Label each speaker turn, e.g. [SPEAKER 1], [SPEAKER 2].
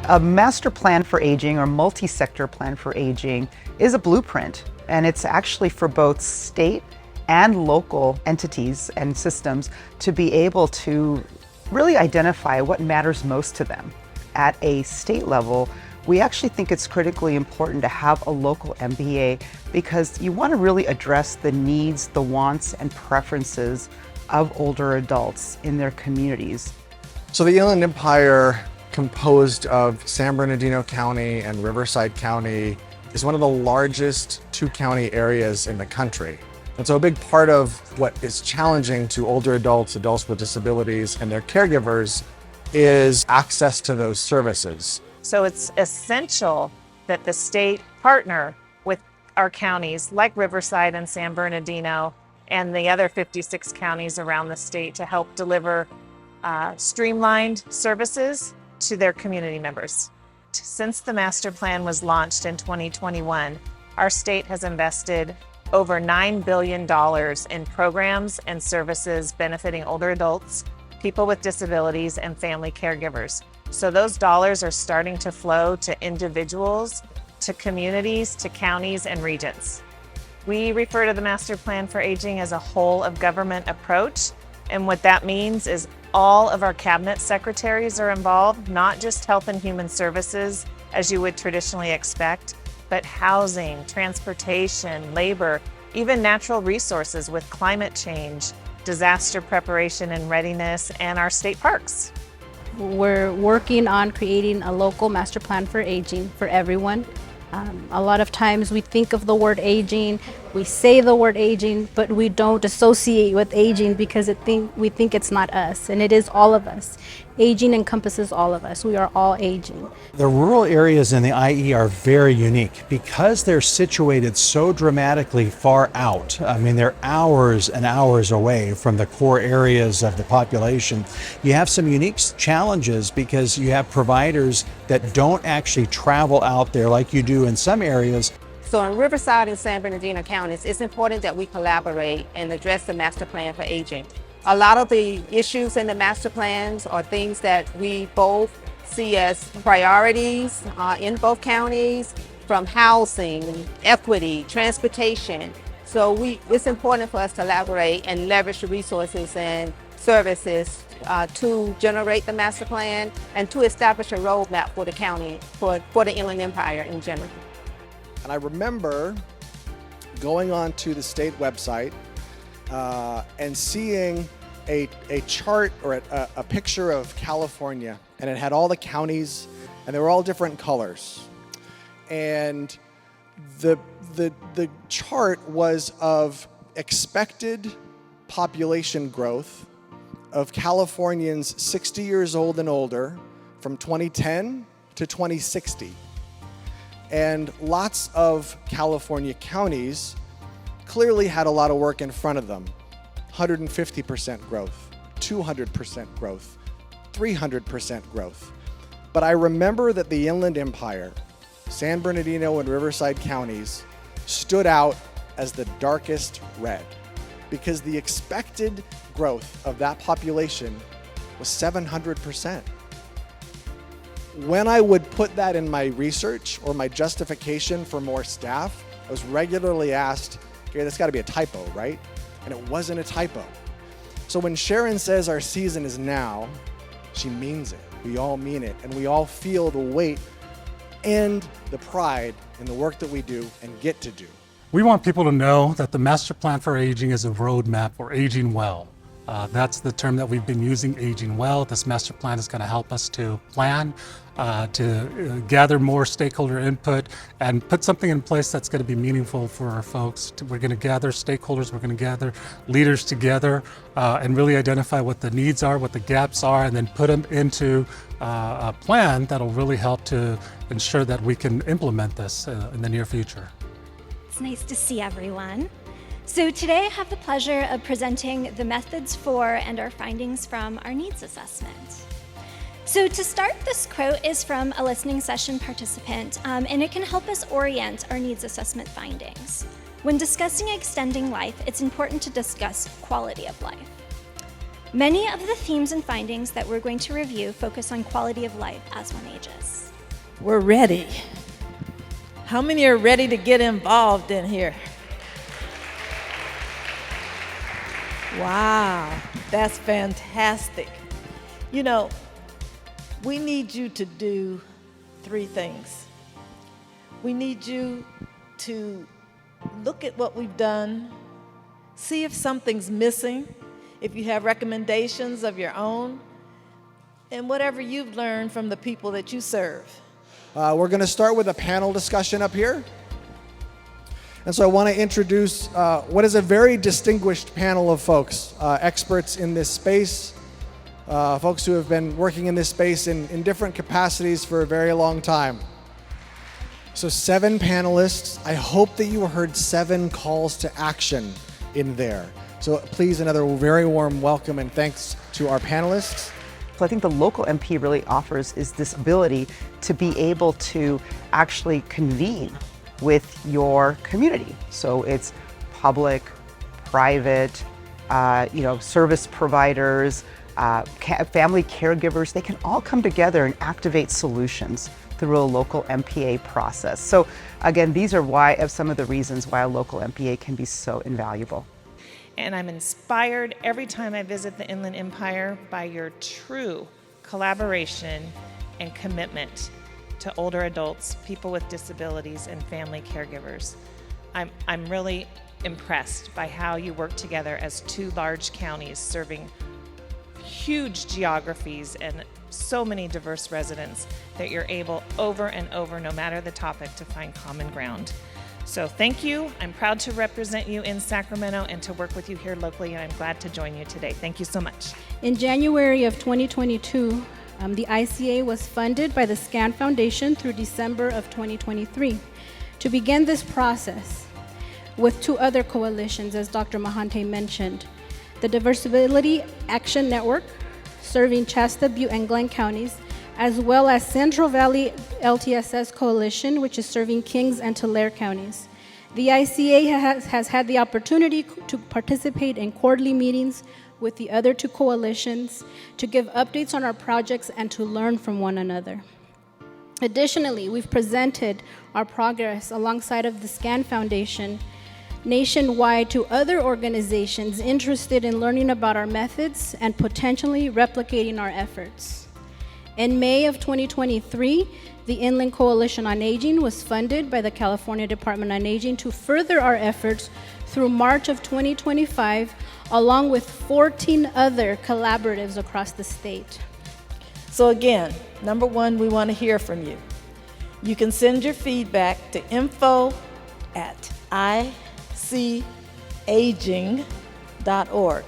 [SPEAKER 1] A master plan for aging or multi-sector plan for aging is a blueprint, and it's actually for both state and local entities and systems to be able to really identify what matters most to them. At a state level, we actually think it's critically important to have a local MPA because you want to really address the needs, the wants, and preferences of older adults in their communities.
[SPEAKER 2] So the Inland Empire, composed of San Bernardino County and Riverside County, is one of the largest two-county areas in the country. And so a big part of what is challenging to older adults, adults with disabilities, and their caregivers is access to those services.
[SPEAKER 3] So it's essential that the state partner with our counties like Riverside and San Bernardino and the other 56 counties around the state to help deliver streamlined services to their community members. Since the master plan was launched in 2021, our state has invested over $9 billion in programs and services benefiting older adults, people with disabilities, and family caregivers. So those dollars are starting to flow to individuals, to communities, to counties and regions. We refer to the Master Plan for Aging as a whole of government approach. And what that means is all of our cabinet secretaries are involved, not just Health and Human Services, as you would traditionally expect, but housing, transportation, labor, even natural resources with climate change, disaster preparation and readiness, and our state parks.
[SPEAKER 4] We're working on creating a local master plan for aging for everyone. A lot of times we think of the word aging, we say the word aging, but we don't associate with aging because we think it's not us, and it is all of us. Aging encompasses all of us. We are all aging.
[SPEAKER 5] The rural areas in the IE are very unique because they're situated so dramatically far out. I mean, they're hours and hours away from the core areas of the population. You have some unique challenges because you have providers that don't actually travel out there like you do in some areas.
[SPEAKER 6] So in Riverside and San Bernardino counties, it's important that we collaborate and address the master plan for aging. A lot of the issues in the master plans are things that we both see as priorities in both counties, from housing, equity, transportation. So it's important for us to collaborate and leverage the resources and services to generate the master plan and to establish a roadmap for the county, for the Inland Empire in general.
[SPEAKER 2] And I remember going on to the state website and seeing a chart or a picture of California, and it had all the counties and they were all different colors. And the chart was of expected population growth of Californians 60 years old and older from 2010 to 2060. And lots of California counties clearly had a lot of work in front of them. 150% growth, 200% growth, 300% growth. But I remember that the Inland Empire, San Bernardino and Riverside counties, stood out as the darkest red because the expected growth of that population was 700%. When I would put that in my research or my justification for more staff, I was regularly asked, okay, that's gotta be a typo, right? And it wasn't a typo. So when Sharon says our season is now, she means it. We all mean it, and we all feel the weight and the pride in the work that we do and get to do.
[SPEAKER 7] We want people to know that the Master Plan for Aging is a roadmap for aging well. That's the term that we've been using, aging well. This master plan is going to help us to plan, to gather more stakeholder input and put something in place that's going to be meaningful for our folks. We're going to gather stakeholders, we're going to gather leaders together and really identify what the needs are, what the gaps are, and then put them into a plan that'll really help to ensure that we can implement this in the near future.
[SPEAKER 8] It's nice to see everyone. So today I have the pleasure of presenting the methods for and our findings from our needs assessment. So to start, this quote is from a listening session participant, and it can help us orient our needs assessment findings. When discussing extending life, it's important to discuss quality of life. Many of the themes and findings that we're going to review focus on quality of life as one ages.
[SPEAKER 9] We're ready. How many are ready to get involved in here? Wow, that's fantastic. You know, we need you to do 3 things. We need you to look at what we've done, see if something's missing, if you have recommendations of your own, and whatever you've learned from the people that you serve.
[SPEAKER 2] We're going to start with a panel discussion up here. And so I want to introduce what is a very distinguished panel of folks, experts in this space, folks who have been working in this space in different capacities for a very long time. So 7 panelists. I hope that you heard 7 calls to action in there. So please, another very warm welcome and thanks to our panelists.
[SPEAKER 1] So I think the local MP really offers is this ability to be able to actually convene with your community. So it's public, private, service providers, family caregivers. They can all come together and activate solutions through a local MPA process. So again, these are some of the reasons why a local MPA can be so invaluable.
[SPEAKER 3] And I'm inspired every time I visit the Inland Empire by your true collaboration and commitment to older adults, people with disabilities, and family caregivers. I'm really impressed by how you work together as 2 large counties serving huge geographies and so many diverse residents that you're able over and over, no matter the topic, to find common ground. So thank you. I'm proud to represent you in Sacramento and to work with you here locally, and I'm glad to join you today. Thank you so much.
[SPEAKER 4] In January of 2022, the ICA was funded by the SCAN Foundation through December of 2023 to begin this process with 2 other coalitions, as Dr. Mahante mentioned. The Disability Action Network, serving Shasta, Butte, and Glenn counties, as well as Central Valley LTSS Coalition, which is serving Kings and Tulare counties. The ICA has had the opportunity to participate in quarterly meetings with the other 2 coalitions to give updates on our projects and to learn from one another. Additionally, we've presented our progress alongside of the SCAN Foundation nationwide to other organizations interested in learning about our methods and potentially replicating our efforts. In May of 2023, the Inland Coalition on Aging was funded by the California Department on Aging to further our efforts through March of 2025, along with 14 other collaboratives across the state.
[SPEAKER 9] So again, number 1, we want to hear from you. You can send your feedback to info@icaging.org.